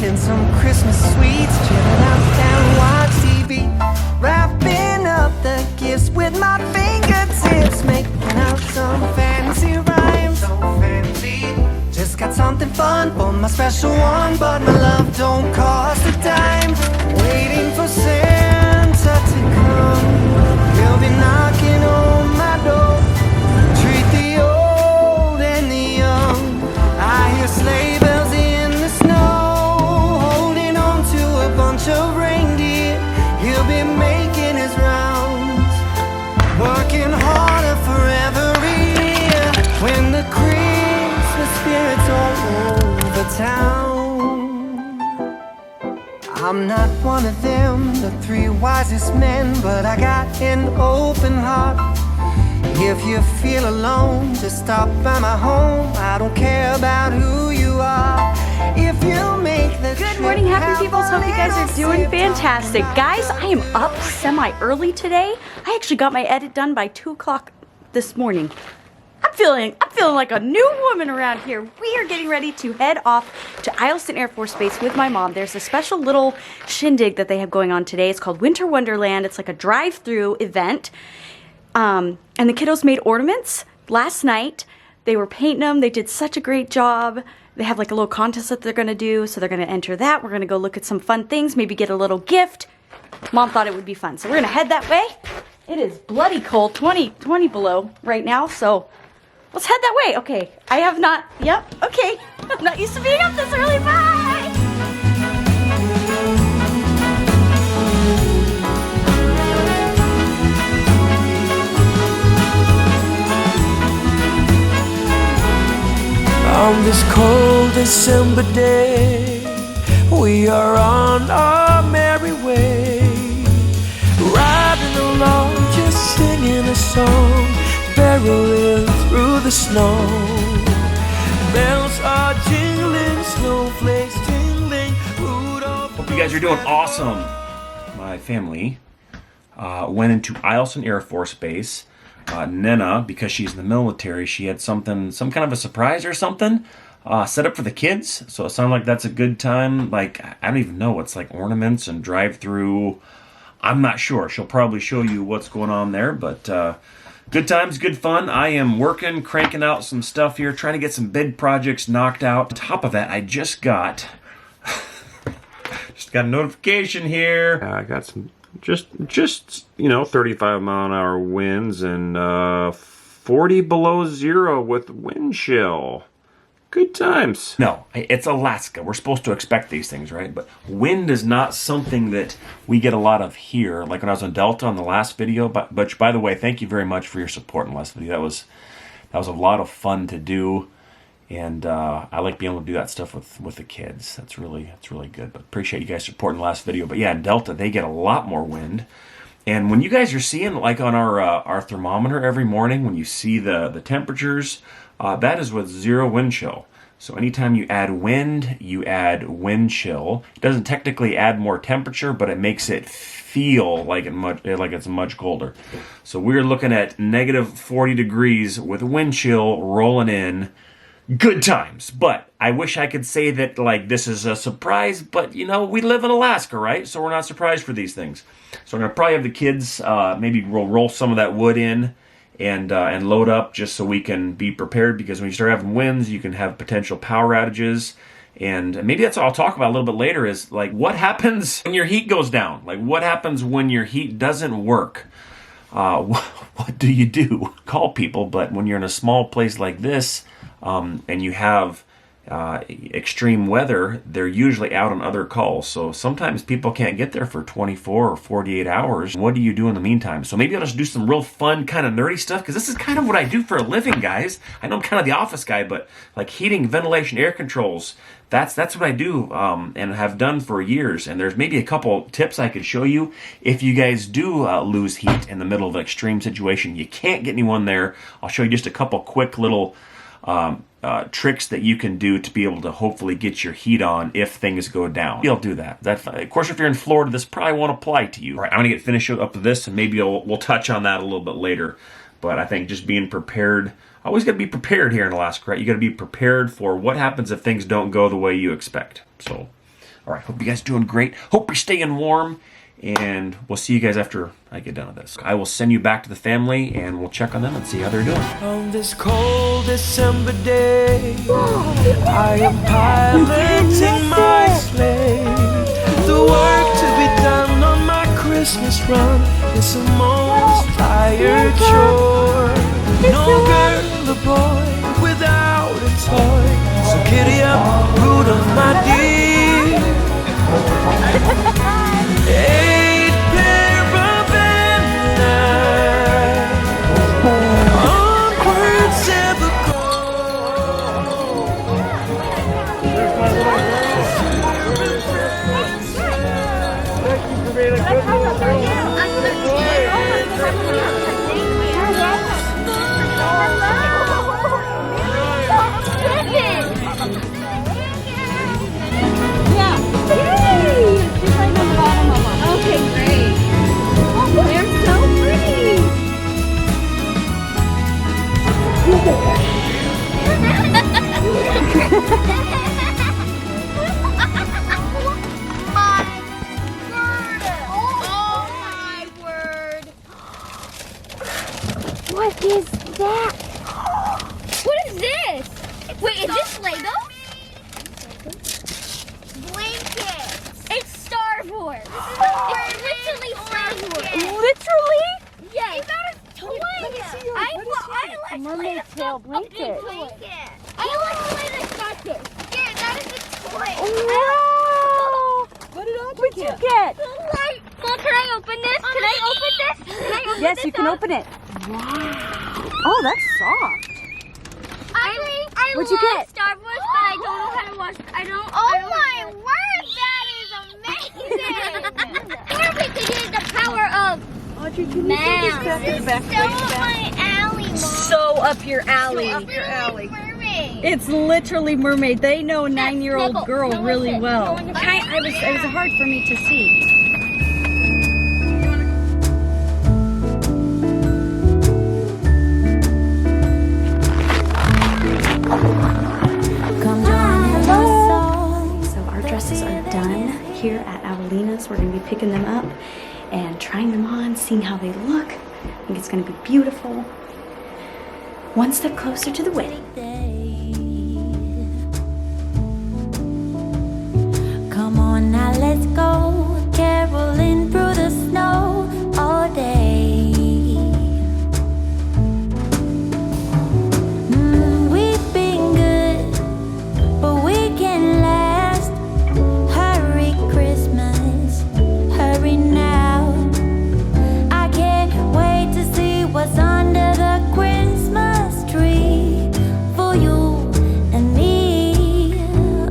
and some Christmas sweets, chilling out and watch TV, wrapping up the gifts with my fingertips, making out some fancy rhymes. So fancy. Just got something fun for my special one, but my love don't cost a dime. Waiting for Santa to come, he'll be knocking on my door. Treat the old and the young. I hear sleigh bells in the snow, holding on to a bunch of reindeer. He'll be making his rounds, working harder for every year. When the Christmas spirit's all over town. I'm not one of them, the three wisest men, but I got an open heart. If you feel alone, just stop by my home. I don't care about who you are. If you make the Good morning, happy peoples. Hope you guys are doing fantastic. Guys, I am up semi-early today. I actually got my edit done by 2 o'clock this morning. I'm feeling like a new woman around here. We are getting ready to head off to Alaskan Air Force Base with my mom. There's a special little shindig that they have going on today. It's called Winter Wonderland. It's like a drive-through event. And the kiddos made ornaments last night. They were painting them. They did such a great job. They have like a little contest that they're going to do. So they're going to enter that. We're going to go look at some fun things. Maybe get a little gift. Mom thought it would be fun. So we're going to head that way. It is bloody cold, 20 below right now. So let's head that way. Okay. I have not, yep. Okay. I'm not used to being up this early. Bye. On this cold December day, we are on our merry way, riding along, just singing a song, barreling through the snow. Bells are jingling, snowflakes tingling, Rudolph. Hope you guys are doing awesome. My family went into Alaskan Air Force Base. Nena, because she's in the military, she had some kind of a surprise or something set up for the kids. So it sounded like that's a good time. Like, I don't even know. It's like ornaments and drive-through. I'm not sure. She'll probably show you what's going on there. But good times, good fun. I am working, cranking out some stuff here, trying to get some big projects knocked out. On top of that, I just got a notification here. I got some just 35-mile-an-hour winds and 40 below zero with wind chill. Good times. No, it's Alaska. We're supposed to expect these things, right? But wind is not something that we get a lot of here. Like when I was on Delta on the last video. But by the way, thank you very much for your support in the last video. That was a lot of fun to do. And I like being able to do that stuff with the kids. That's really good. But appreciate you guys supporting the last video. But yeah, in Delta, they get a lot more wind. And when you guys are seeing, like on our thermometer every morning, when you see the temperatures, that is with zero wind chill. So anytime you add wind, you add wind chill. It doesn't technically add more temperature, but it makes it feel like it's much colder. So we're looking at negative 40 degrees with wind chill rolling in. Good times. But I wish I could say that like this is a surprise, but we live in Alaska, right? So we're not surprised for these things. So I'm gonna probably have the kids maybe we'll roll some of that wood in and load up just so we can be prepared, because when you start having winds, you can have potential power outages. And maybe that's what I'll talk about a little bit later, is like what happens when your heat goes down? Like what happens when your heat doesn't work? What do you do? Call people. But when you're in a small place like this, and you have extreme weather, they're usually out on other calls. So sometimes people can't get there for 24 or 48 hours. What do you do in the meantime? So maybe I'll just do some real fun, kind of nerdy stuff, because this is kind of what I do for a living, guys. I know I'm kind of the office guy, but like heating, ventilation, air controls, that's what I do and have done for years. And there's maybe a couple tips I could show you if you guys do lose heat in the middle of an extreme situation. You can't get anyone there. I'll show you just a couple quick little tricks that you can do to be able to hopefully get your heat on if things go down. You'll do that. Of course, if you're in Florida, this probably won't apply to you. All right, I'm gonna get finished up with this, and maybe we'll touch on that a little bit later. But I think just being prepared, always got to be prepared here in Alaska, right? You got to be prepared for what happens if things don't go the way you expect. So All right, hope you guys are doing great. Hope you're staying warm. And we'll see you guys after I get done with this. I will send you back to the family and we'll check on them and see how they're doing. On this cold December day, I am piloting my sleigh. The work to be done on my Christmas run is the most tired chore. No girl or boy without a toy, so giddy up, Rudolph, my dear. 8 pair of antennas, onwards ever Okay, great. Oh, they're so pretty. Oh my word. What is that? What is this? Wait, is this Lego? Blanket. It's Star Wars. It's literally Star Wars. Literally? Yes. It's not a toy. I like Mermaid tail blanket. I like to play the Star Wars. Yeah, that is a toy. Wow. What'd you get? Well, can I open this? Can I open this? Can I open Yes, this you can up? open it. Wow. Oh, that's soft. I What'd you love get? Star Wars, but I don't know how to watch. Oh my word, that is amazing! Or we could use the power of Audrey, can man. So up my alley, Mom. So up your alley. Mermaid. It's literally mermaid. They know 9-year-old Snuggle. girl No, really listen. well. No, It was hard for me to see. So our dresses are done here at Avelina's. We're going to be picking them up and trying them on, seeing how they look. I think it's going to be beautiful. One step closer to the wedding. Come on now, let's go, caroling through the snow all day. We've been good, but we can last. Hurry Christmas, hurry now. I can't wait to see what's under the Christmas tree for you and me.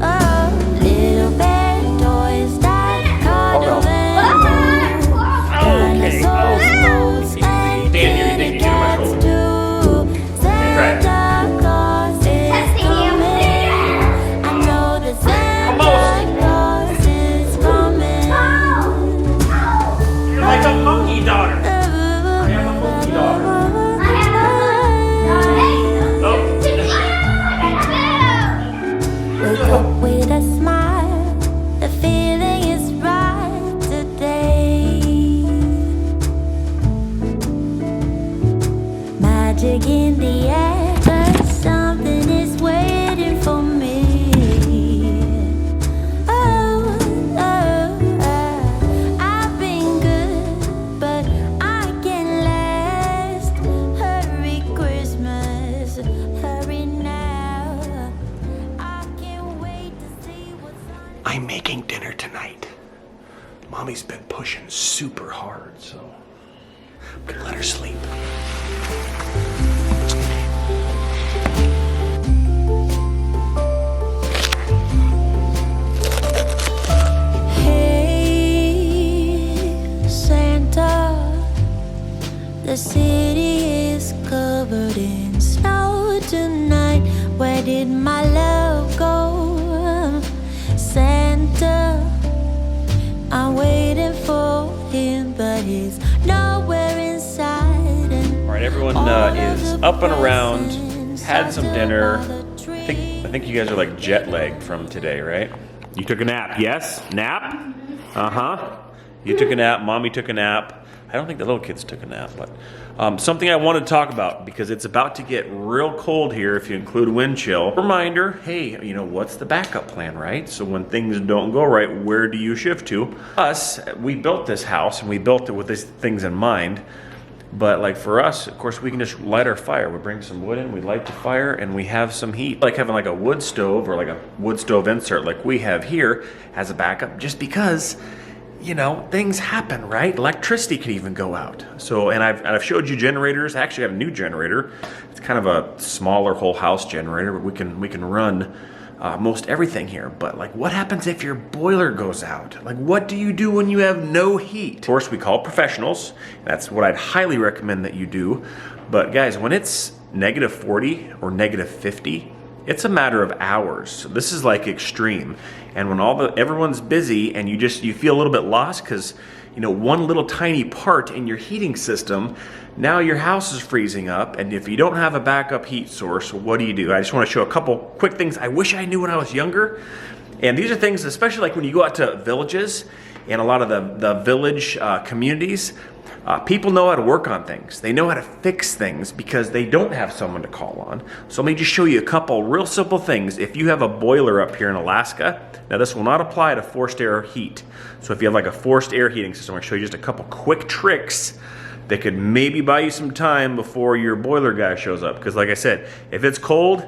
Oh, little bear toys that cuddle and move. Dinosaurs, boats, and kitty cats too. Santa Claus is coming. I know that Santa Claus is coming. You're like a monkey daughter. I am a monkey daughter. Wake up with a smile, the feeling is right today. Magic in the air, but something is waiting for me. Oh, oh, oh, I've been good, but I can last. Hurry Christmas, hurry now. I can't wait to see what's on. I'm making dinner tonight. Mommy's been pushing super hard, so I'm gonna let her sleep. Hey, Santa, the city is covered in snow tonight. Where did my love go? Santa, I'm waiting for him, but he's nowhere inside. And All right, everyone is up and around, had some dinner. I think you guys are like jet lagged from today, right? You took a nap, yes? Nap? Uh-huh. You took a nap, mommy took a nap. I don't think the little kids took a nap, but something I wanted to talk about because it's about to get real cold here if you include wind chill. Reminder, hey, you know, what's the backup plan, right? So when things don't go right, where do you shift to? Us, we built this house and we built it with these things in mind. But like for us, of course, we can just light our fire. We bring some wood in, we light the fire, and we have some heat. Like having like a wood stove or like a wood stove insert like we have here as a backup, just because, you know, things happen, right? Electricity could even go out. So, and I've showed you generators. I actually got a new generator. It's kind of a smaller whole house generator, but we can run most everything here. But like, what happens if your boiler goes out? Like, what do you do when you have no heat? Of course, we call professionals. That's what I'd highly recommend that you do. But guys, when it's negative 40 or negative 50, it's a matter of hours. So this is like extreme. And when everyone's busy and you feel a little bit lost because, you know, one little tiny part in your heating system, now your house is freezing up, and if you don't have a backup heat source, what do? I just want to show a couple quick things I wish I knew when I was younger. And these are things, especially like when you go out to villages and a lot of the village communities, people know how to work on things. They know how to fix things because they don't have someone to call on. So let me just show you a couple real simple things. If you have a boiler up here in Alaska, now this will not apply to forced air heat. So if you have like a forced air heating system, I'm gonna show you just a couple quick tricks that could maybe buy you some time before your boiler guy shows up. Because like I said, if it's cold,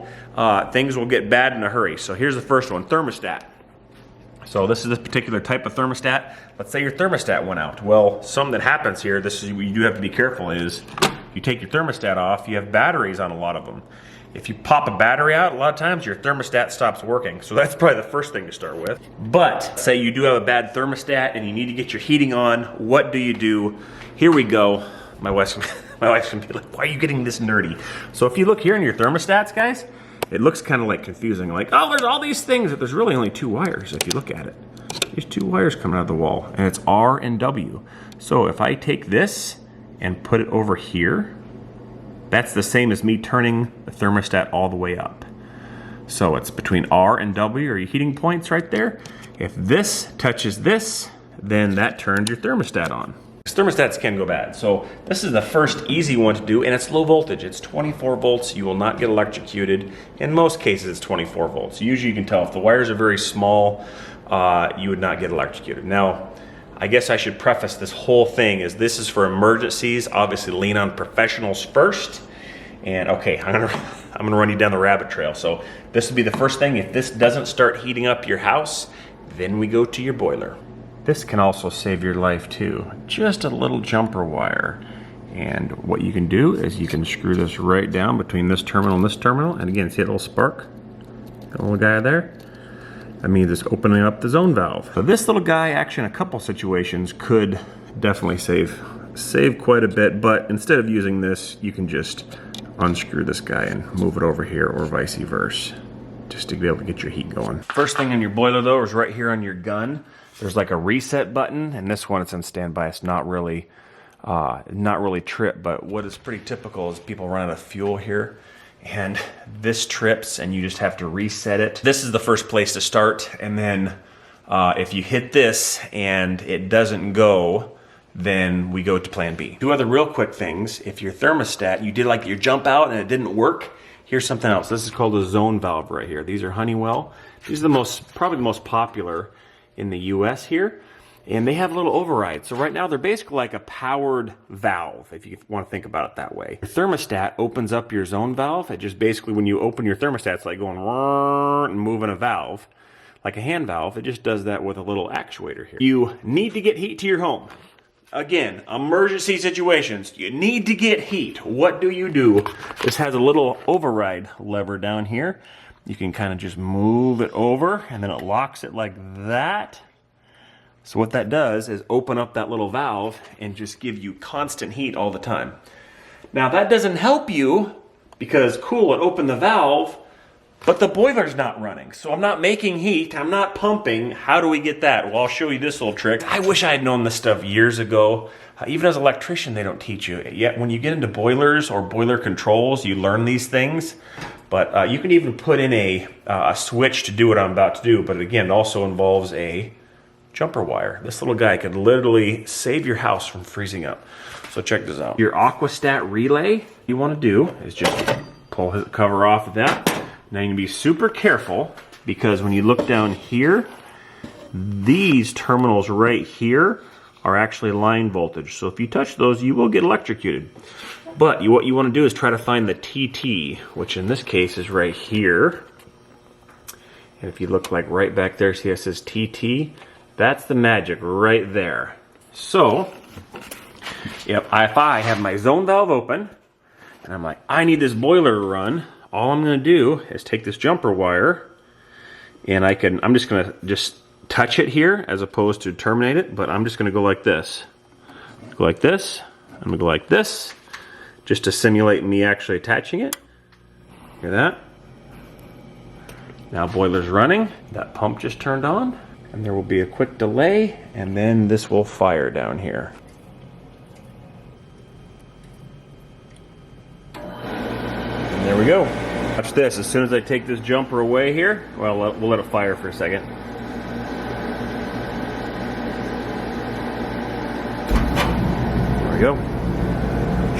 things will get bad in a hurry. So here's the first one, thermostat. So this is this particular type of thermostat. Let's say your thermostat went out. Well, something that happens here, this is what you do have to be careful is, you take your thermostat off, you have batteries on a lot of them. If you pop a battery out, a lot of times your thermostat stops working. So that's probably the first thing to start with. But say you do have a bad thermostat and you need to get your heating on, what do you do? Here we go. My wife's gonna be like, why are you getting this nerdy? So if you look here in your thermostats, guys, it looks kind of like confusing. Like, oh, there's all these things, but there's really only 2 wires if you look at it. There's 2 wires coming out of the wall, and it's R and W. So if I take this and put it over here, that's the same as me turning the thermostat all the way up. So it's between R and W are your heating points right there. If this touches this, then that turns your thermostat on. Thermostats can go bad. So this is the first easy one to do, and it's low voltage. It's 24 volts. You will not get electrocuted. In most cases, it's 24 volts. Usually you can tell if the wires are very small, you would not get electrocuted. Now, I guess I should preface this whole thing is this is for emergencies. Obviously lean on professionals first. And okay, I'm gonna run you down the rabbit trail. So this would be the first thing. If this doesn't start heating up your house, then we go to your boiler. This can also save your life too. Just a little jumper wire. And what you can do is you can screw this right down between this terminal and this terminal. And again, see that little spark? That little guy there? That means it's opening up the zone valve. So this little guy actually in a couple situations could definitely save quite a bit, but instead of using this, you can just unscrew this guy and move it over here or vice versa, just to be able to get your heat going. First thing on your boiler though is right here on your gun. There's like a reset button, and this one it's on standby. It's not really trip, but what is pretty typical is people run out of fuel here, and this trips, and you just have to reset it. This is the first place to start, and then if you hit this and it doesn't go, then we go to plan B. 2 other real quick things. If your thermostat, you did like your jump out and it didn't work, here's something else. This is called a zone valve right here. These are Honeywell. These are probably the most popular in the US here, and they have a little override. So right now they're basically like a powered valve, if you want to think about it that way. Your thermostat opens up your zone valve. It just basically, when you open your thermostat, it's like going and moving a valve, like a hand valve. It just does that with a little actuator here. You need to get heat to your home. Again, emergency situations, you need to get heat. What do? This has a little override lever down here. You can kind of just move it over, and then it locks it like that. So what that does is open up that little valve and just give you constant heat all the time. Now that doesn't help you because cool, it opened the valve, But the boiler's not running, so I'm not making heat, I'm not pumping. How do we get that? Well, I'll show you this little trick. I wish I had known this stuff years ago. Even as an electrician, they don't teach you. Yet when you get into boilers or boiler controls, you learn these things. But you can even put in a switch to do what I'm about to do. But again, it also involves a jumper wire. This little guy could literally save your house from freezing up. So check this out. Your Aquastat relay, you want to do is just pull the cover off of that. Now you can be super careful because when you look down here, these terminals right here are actually line voltage. So if you touch those, you will get electrocuted. But what you want to do is try to find the TT, which in this case is right here. And if you look like right back there, see it says TT? That's the magic right there. So, if I have my zone valve open, and I'm like, I need this boiler to run, all I'm going to do is take this jumper wire, and I'm just going to touch it here as opposed to terminate it, but I'm just going to go like this. Go like this. I'm going to go like this, just to simulate me actually attaching it. Hear that? Now boiler's running. That pump just turned on, and there will be a quick delay, and then this will fire down here. And there we go. Watch this. As soon as I take this jumper away here, well, we'll let it fire for a second. There we go.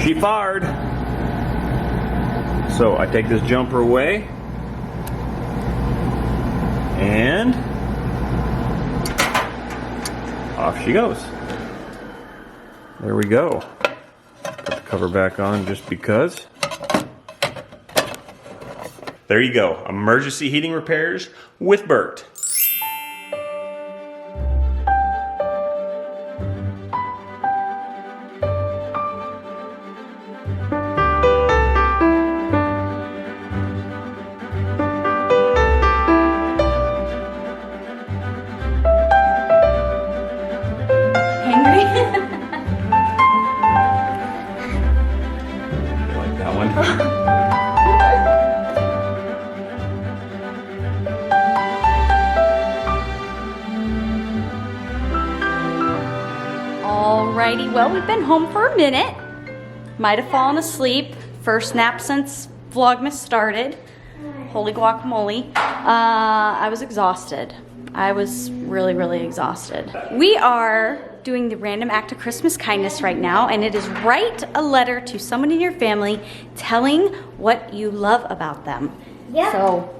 She fired. So I take this jumper away, and off she goes. There we go. Put the cover back on just because. There you go. Emergency heating repairs with Bert. Like that one? Alrighty, well, we've been home for a minute. Might have fallen asleep. First nap since Vlogmas started. Holy guacamole. I was exhausted. I was really, really exhausted. We are doing the random act of Christmas kindness right now, and it is write a letter to someone in your family telling what you love about them. Yeah. So,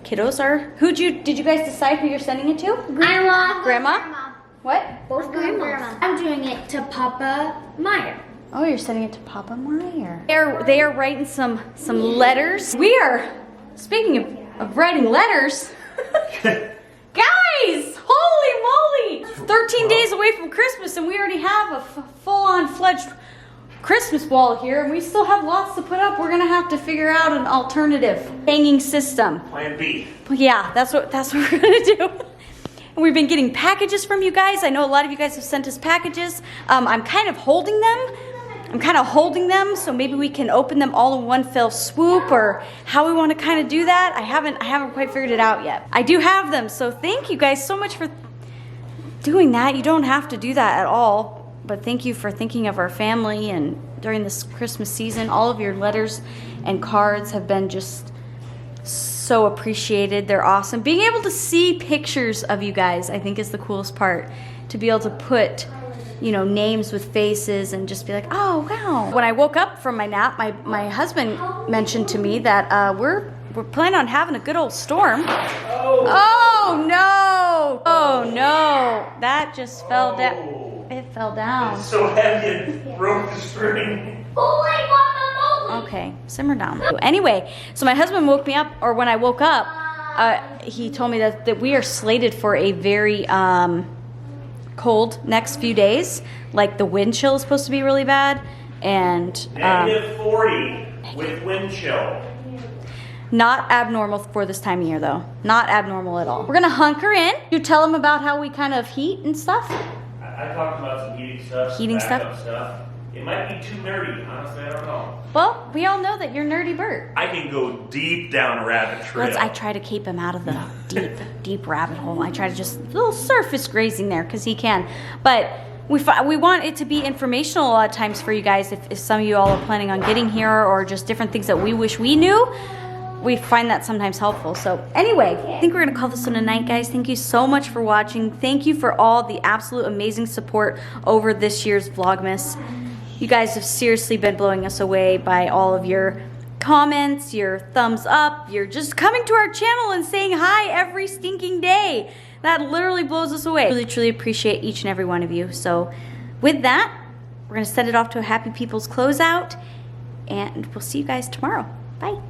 kiddos are, did you guys decide who you're sending it to? Grandma. Grandma? What? Both grandmas. I'm doing it to Papa Meyer. Oh, you're sending it to Papa Meyer. They are writing some letters. We are, speaking of writing letters, guys, holy moly! 13 days away from Christmas, and we already have a full-on fledged Christmas wall here, and we still have lots to put up. We're gonna have to figure out an alternative hanging system. Plan B. Yeah, that's what we're gonna do. And we've been getting packages from you guys. I know a lot of you guys have sent us packages. I'm kind of holding them. So maybe we can open them all in one fell swoop, or how we want to kind of do that. I haven't quite figured it out yet. I do have them, so thank you guys so much for doing that. You don't have to do that at all, but thank you for thinking of our family. And during this Christmas season, all of your letters and cards have been just so appreciated. They're awesome. Being able to see pictures of you guys, I think, is the coolest part. To be able to put, you know, names with faces and just be like, oh wow. When I woke up from my nap, my husband mentioned to me that we're planning on having a good old storm. Oh no! Oh no! That just fell down. It fell down. It's so heavy it broke the screen. Okay, simmer down. Anyway, so my husband woke me up, or when I woke up, he told me that we are slated for a very cold next few days. Like the wind chill is supposed to be really bad, and -40 with wind chill. Not abnormal for this time of year, though. Not abnormal at all. We're gonna hunker in. You tell them about how we kind of heat and stuff. I talked about some heating stuff. Heating stuff. It might be too nerdy, honestly, I don't know. Well, we all know that you're Nerdy Bert. I can go deep down a rabbit trail. I try to keep him out of the deep rabbit hole. I try to just little surface grazing there because he can. But we want it to be informational a lot of times for you guys. If some of you all are planning on getting here or just different things that we wish we knew, we find that sometimes helpful. So anyway, I think we're gonna call this one a night, guys. Thank you so much for watching. Thank you for all the absolute amazing support over this year's Vlogmas. You guys have seriously been blowing us away by all of your comments, your thumbs up, you're just coming to our channel and saying hi every stinking day. That literally blows us away. Really, truly appreciate each and every one of you. So with that, we're gonna send it off to a Happy People's closeout, and we'll see you guys tomorrow. Bye.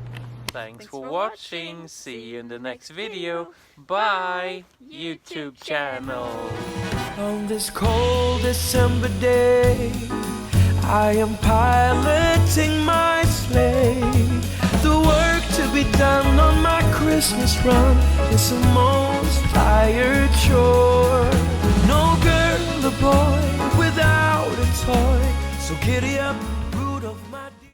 Thanks for watching. See you in the next video. Bye, YouTube channel. On this cold December day, I am piloting my sleigh. The work to be done on my Christmas run is the most tired chore. No girl or boy without a toy, so giddy up.